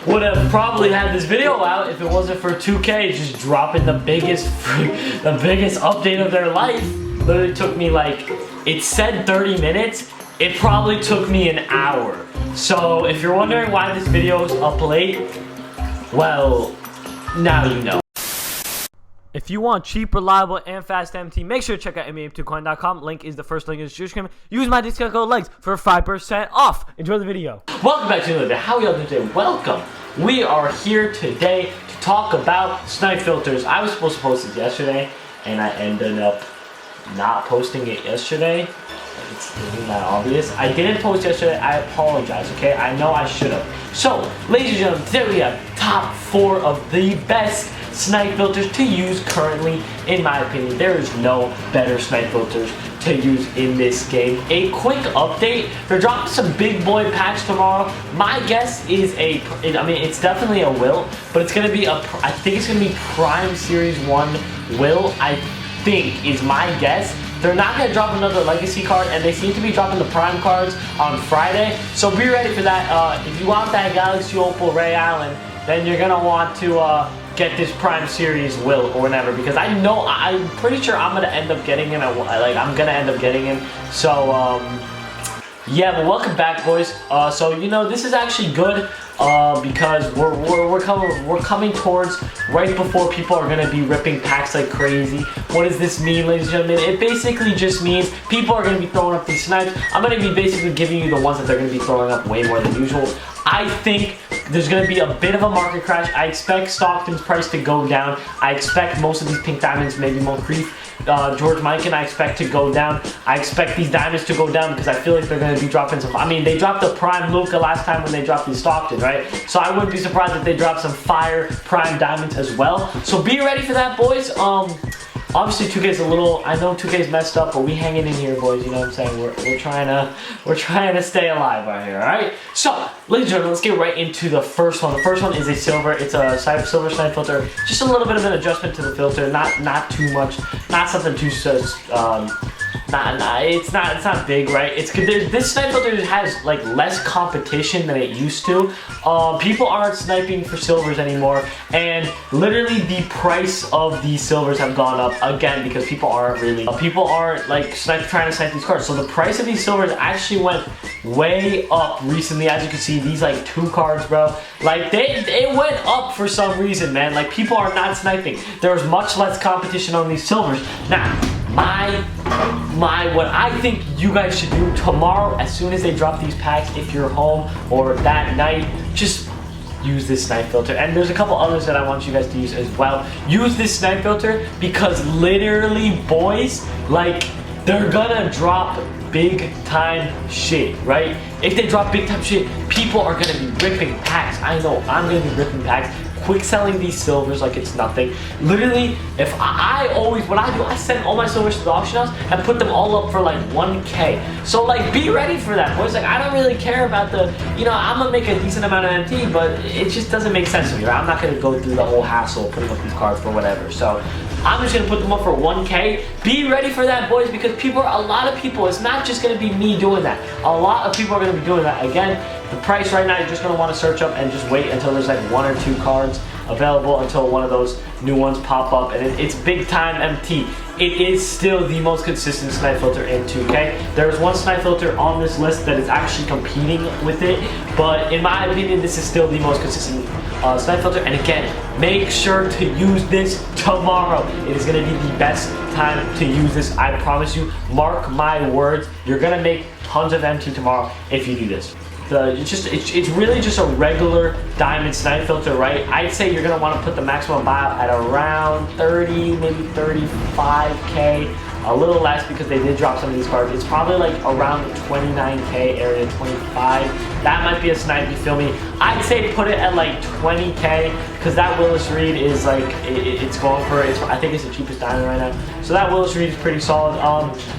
would have probably had this video out if it wasn't for 2K just dropping the biggest update of their life. Literally took me like, it said 30 minutes. It probably took me an hour. So if you're wondering why this video is up late, well, now you know. If you want cheap, reliable, and fast MT, make sure to check out MAM2Coin.com. Link is the first link in the description. Use my discount code LEGS for 5% off. Enjoy the video. Welcome back to another video. How are y'all doing today? Welcome. We are here today to talk about Snipe filters. I was supposed to post it yesterday, and I ended up not posting it yesterday. It's not obvious. I didn't post yesterday. I apologize, okay? I know I should have. So, ladies and gentlemen, today we have top 4 of the best Snipe filters to use currently. In my opinion, there is no better Snipe filters to use in this game. A quick update, they're dropping some big boy patch tomorrow. My guess is it's definitely a will, but it's gonna be I think it's gonna be Prime Series 1 will, I think is my guess. They're not gonna drop another legacy card, and they seem to be dropping the prime cards on Friday, so be ready for that. If you want that Galaxy Opal Ray Allen, then you're gonna want to get this Prime Series will or whatever, because I'm pretty sure I'm gonna end up getting him. I'm gonna end up getting him. So yeah, but welcome back, boys. So you know, this is actually good because we're coming towards right before people are gonna be ripping packs like crazy. What does this mean, ladies and gentlemen? It basically just means people are gonna be throwing up these snipes. I'm gonna be basically giving you the ones that they're gonna be throwing up way more than usual. I think there's going to be a bit of a market crash. I expect Stockton's price to go down. I expect most of these pink diamonds, maybe Moncrief, George Mikan, I expect to go down. I expect these diamonds to go down because I feel like they're going to be dropping some. I mean, they dropped the Prime Luka last time when they dropped these Stockton, right? So I wouldn't be surprised if they drop some fire Prime diamonds as well. So be ready for that, boys. Obviously 2K's I know 2K's messed up, but we hanging in here, boys, you know what I'm saying? We're trying to stay alive right here, alright? So, ladies and gentlemen, let's get right into the first one. The first one is a silver. It's a silver Snipe filter. Just a little bit of an adjustment to the filter, not too much, not something too it's not big, right? It's good. This Snipe filter has like less competition than it used to. People aren't sniping for silvers anymore, and literally the price of these silvers have gone up again because people aren't like trying to snipe these cards. So the price of these silvers actually went way up recently. As you can see, these like 2 cards, bro, like they went up for some reason, man. Like people are not sniping. There's much less competition on these silvers now. What I think you guys should do tomorrow, as soon as they drop these packs, if you're home or that night, just use this Snipe filter. And there's a couple others that I want you guys to use as well. Use this Snipe filter because literally, boys, like they're gonna drop big time shit, right? If they drop big time shit, people are gonna be ripping packs. I know I'm gonna be ripping packs. Quick selling these silvers like it's nothing. Literally, if what I do, I send all my silvers to the auction house and put them all up for like 1K. So like, be ready for that, boys. Like, I don't really care about I'm gonna make a decent amount of MT, but it just doesn't make sense to me, right? I'm not gonna go through the whole hassle of putting up these cards for whatever. So I'm just gonna put them up for 1K. Be ready for that, boys, because a lot of people, it's not just gonna be me doing that. A lot of people are gonna be doing that. Again, the price right now, you're just gonna wanna search up and just wait until there's like 1 or 2 cards available, until one of those new ones pop up, and it's big time MT. It is still the most consistent Snipe filter in 2K. There is one Snipe filter on this list that is actually competing with it, but in my opinion, this is still the most consistent Snipe filter. And again, make sure to use this tomorrow. It is gonna be the best time to use this. I promise you, mark my words, you're gonna make tons of MT tomorrow if you do this. It's really just a regular diamond Snipe filter, right? I'd say you're gonna want to put the maximum buyout at around 30, maybe 35K. A little less because they did drop some of these cards. It's probably like around the 29K area, 25. That might be a snipe, you feel me? I'd say put it at like 20K because that Willis Reed is like, it's going for it. I think it's the cheapest diamond right now. So that Willis Reed is pretty solid.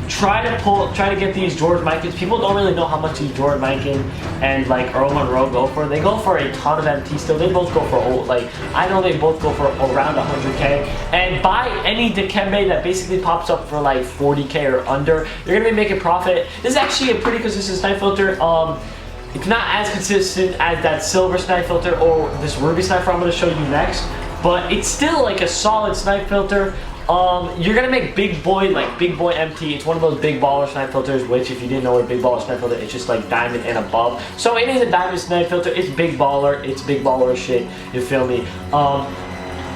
Try to get these George Mikans. People don't really know how much these George Mikan and like Earl Monroe go for. They go for a ton of MT still. They both go for, I know they both go for around 100K. And buy any Dikembe that basically pops up for like 40K or under. You're gonna be making profit. This is actually a pretty consistent Snipe filter. It's not as consistent as that silver snipe filter or this ruby sniper I'm going to show you next, but it's still like a solid snipe filter. You're gonna make big boy MT. It's one of those big baller snipe filters, which if you didn't know what a big baller snipe filter, it's just like diamond and above. So it is a diamond snipe filter. It's big baller. It's big baller shit. You feel me?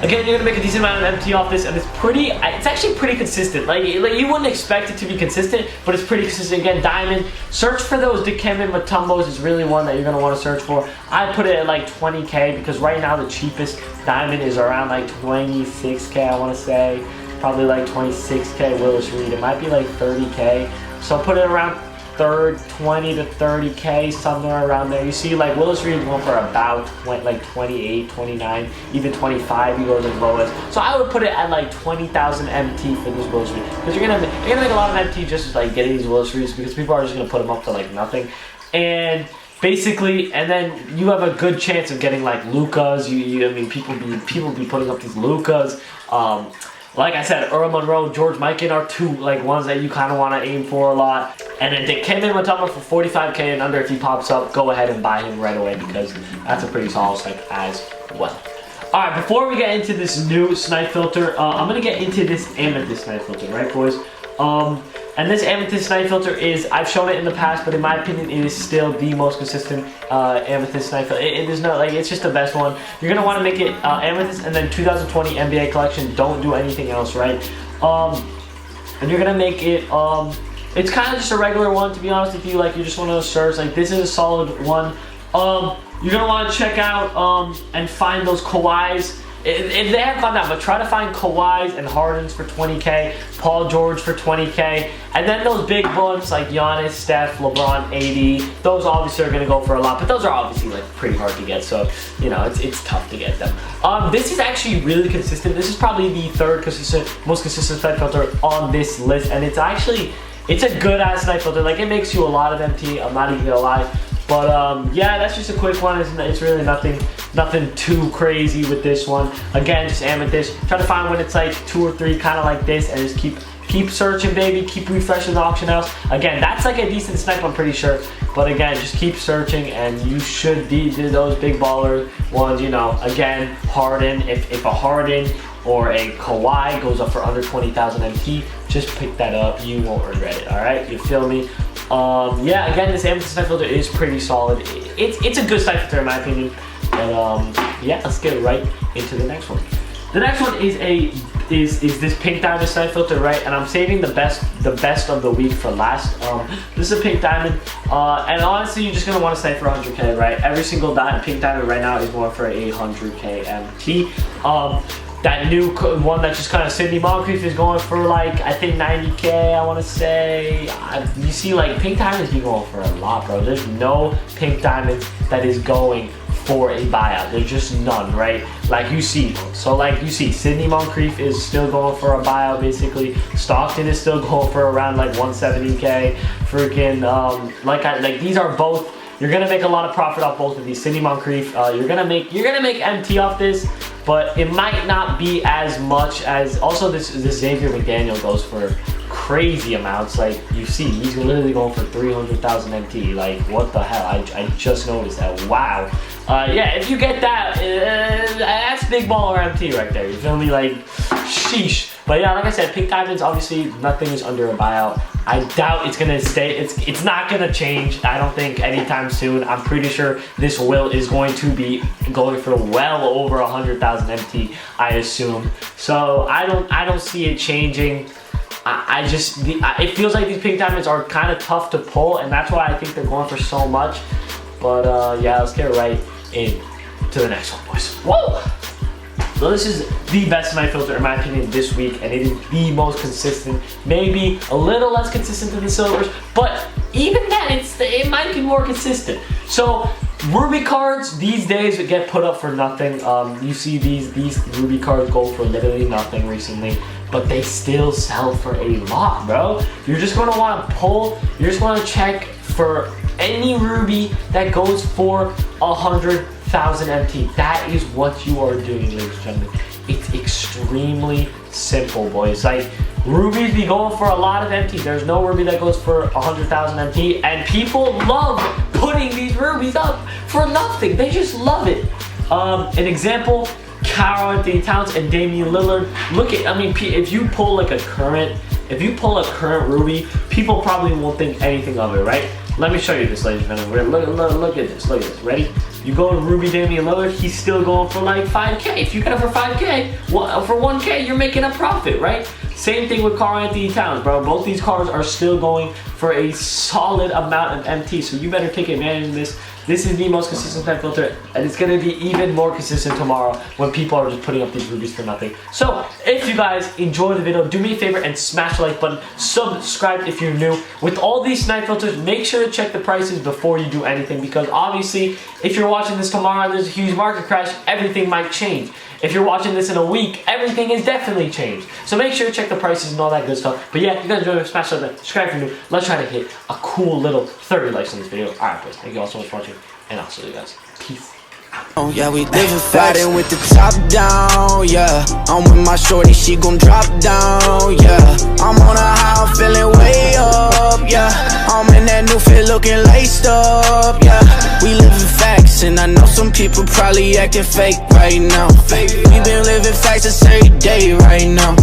Again, you're gonna make a decent amount of MT off this, and it's actually pretty consistent. Like you wouldn't expect it to be consistent, but it's pretty consistent. Again, diamond. Search for those 2K20 Myteam is really one that you're gonna want to search for. I put it at like 20K because right now the cheapest diamond is around like 26K. I want to say probably like 26K Willis Reed. It might be like 30K. So put it around 20 to 30K, somewhere around there. You see like Willis Reed going for about like 28, 29, even 25 he goes as low as. So I would put it at like 20,000 MT for this Willis Reed, because you're gonna make a lot of MT just like getting these Willis Reeds, because people are just gonna put them up to like nothing. And basically, and then you have a good chance of getting like Lucas. I mean, people be putting up these Lucas. Like I said, Earl Monroe, George Mikan are two like ones that you kind of want to aim for a lot. And then 2K20 Myteam for 45K and under, if he pops up, go ahead and buy him right away, because that's a pretty solid snipe as well. Alright, before we get into this new snipe filter, I'm going to get into this amethyst snipe filter, right boys? And this amethyst snipe filter is, I've shown it in the past, but in my opinion, it is still the most consistent amethyst snipe filter. It is not like, it's just the best one. You're gonna want to make it amethyst and then 2020 NBA collection. Don't do anything else, right? And you're gonna make it. It's kind of just a regular one, to be honest with you. Like you just want to search. Like this is a solid one. You're gonna want to check out and find those Kawhis. If they haven't gone down, but try to find Kawhis and Hardens for 20K, Paul George for 20K, and then those big ones like Giannis, Steph, LeBron, AD. Those obviously are going to go for a lot, but those are obviously like pretty hard to get, so you know it's tough to get them. This is actually really consistent. This is probably the third most consistent snipe filter on this list, and it's a good ass snipe filter. Like it makes you a lot of MT. I'm not even gonna lie. But yeah, that's just a quick one. It's really nothing too crazy with this one. Again, just amethyst. Try to find when it's like 2 or 3, kind of like this, and just keep searching, baby. Keep refreshing the auction house. Again, that's like a decent snipe, I'm pretty sure. But again, just keep searching, and you should do those big baller ones. You know, again, Harden. If a Harden or a Kawhi goes up for under 20,000 MT, just pick that up. You won't regret it. All right, you feel me? Yeah, again, this amethyst snipe filter is pretty solid. It's a good snipe filter in my opinion. And yeah, let's get right into the next one. The next one is this pink diamond snipe filter, right? And I'm saving the best of the week for last. This is a pink diamond, and honestly, you're just gonna want to snipe for 100K, right? Every single pink diamond right now is going for a 100K MT. That new one that just kind of Sidney Moncrief is going for like, I think 90K, I want to say. You see like pink diamonds be going for a lot, bro. There's no pink diamond that is going for a buyout. There's just none, right? Like you see. So like you see, Sidney Moncrief is still going for a buyout basically. Stockton is still going for around like 170K. Freaking, like these are both. You're gonna make a lot of profit off both of these. Sidney Moncrief, you're gonna make MT off this, but it might not be as much as. Also, this Xavier McDaniel goes for crazy amounts. Like you see, he's literally going for 300,000 MT. Like what the hell? I just noticed that. Wow. Yeah, if you get that, that's big baller MT right there. You feel me? Like, sheesh. But yeah, like I said, pink diamonds, obviously nothing is under a buyout. I doubt it's gonna stay. It's not gonna change. I don't think anytime soon. I'm pretty sure this will is going to be going for well over 100,000 MT. I assume. So I don't see it changing. It feels like these pink diamonds are kind of tough to pull, and that's why I think they're going for so much. But yeah, let's get right into the next one, boys. Whoa! So this is the best snipe filter in my opinion this week, and it is the most consistent. Maybe a little less consistent than the silvers, but even then, it might be more consistent. So Ruby cards these days get put up for nothing. You see these Ruby cards go for literally nothing recently, but they still sell for a lot, bro. You're just gonna want to pull. You're just gonna check for any Ruby that goes for 100,000 MT. That is what you are doing, ladies and gentlemen. It's extremely simple, boys. Like, Rubies be going for a lot of MT. There's no Ruby that goes for 100,000 MT, and people love putting these rubies up for nothing. They just love it. An example, Karl Anthony Towns and Damian Lillard. Look at, I mean, if you pull like a current ruby, people probably won't think anything of it, right? Let me show you this, ladies and gentlemen. Look at this. Look at this. Ready? You go to Ruby Damian Lillard, he's still going for like 5K. If you get it for 5K, for 1K, you're making a profit, right? Same thing with Karl Anthony Towns, bro. Both these cards are still going for a solid amount of MT, so you better take advantage of this. This is the most consistent type filter, and it's gonna be even more consistent tomorrow when people are just putting up these rubies for nothing. So, if you guys enjoyed the video, do me a favor and smash the like button. Subscribe if you're new. With all these Snipe filters, make sure to check the prices before you do anything, because obviously, if you're watching this tomorrow and there's a huge market crash, everything might change. If you're watching this in a week, everything is definitely changed. So make sure to check the prices and all that good stuff. But yeah, if you guys enjoyed it, smash that button, subscribe if you're new. Let's try to hit a cool little 30 likes on this video. Alright, boys, thank you all so much for watching, and I'll see you guys. Peace. Oh yeah, we living fighting with the top down, yeah. I'm with my shorty, she gon' drop down, yeah. I'm on a high, I'm feeling way up, yeah. I'm in that new fit looking laced up, yeah. We living facts, and I know some people probably acting fake right now. We been living facts this every day right now.